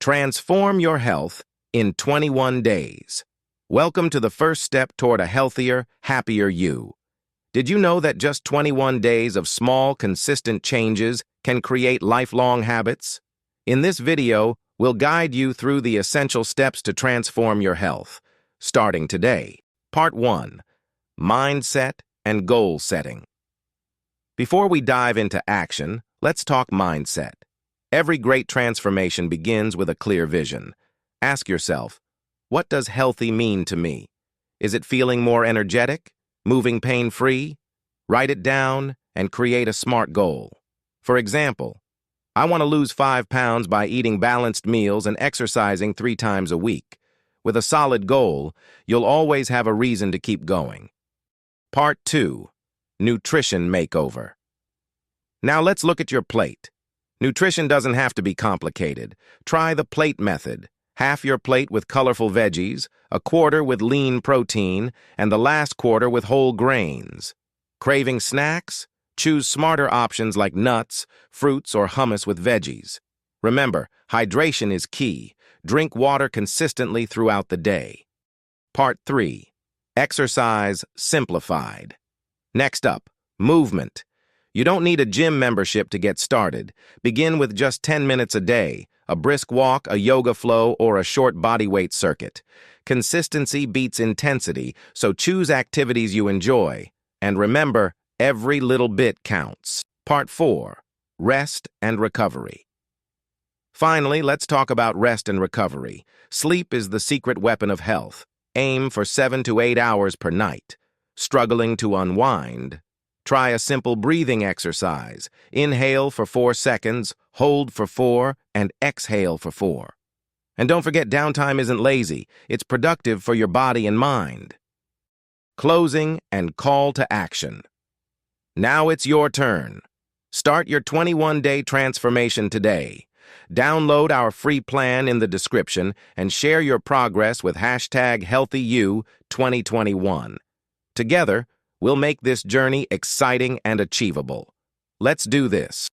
Transform your health in 21 days. Welcome to the first step toward a healthier, happier you. Did you know that just 21 days of small, consistent changes can create lifelong habits? In this video, we'll guide you through the essential steps to transform your health. Starting today. Part 1. Mindset and Goal Setting. Before we dive into action, let's talk mindset. Every great transformation begins with a clear vision. Ask yourself, what does healthy mean to me? Is it feeling more energetic? Moving pain-free? Write it down and create a smart goal. For example, I want to lose 5 pounds by eating balanced meals and exercising 3 times a week. With a solid goal, you'll always have a reason to keep going. Part 2. Nutrition Makeover. Now let's look at your plate. Nutrition doesn't have to be complicated. Try the plate method. Half your plate with colorful veggies, a quarter with lean protein, and the last quarter with whole grains. Craving snacks? Choose smarter options like nuts, fruits, or hummus with veggies. Remember, hydration is key. Drink water consistently throughout the day. Part 3. Exercise Simplified. Next up, movement. You don't need a gym membership to get started. Begin with just 10 minutes a day, a brisk walk, a yoga flow, or a short bodyweight circuit. Consistency beats intensity, so choose activities you enjoy. And remember, every little bit counts. Part 4. Rest and Recovery. Finally, let's talk about rest and recovery. Sleep is the secret weapon of health. Aim for 7 to 8 hours per night. Struggling to unwind? Try a simple breathing exercise. Inhale for 4 seconds, hold for 4, and exhale for 4. And don't forget, downtime isn't lazy. It's productive for your body and mind. Closing and call to action. Now it's your turn. Start your 21-day transformation today. Download our free plan in the description and share your progress with #HealthyYou2021. Together, we'll make this journey exciting and achievable. Let's do this.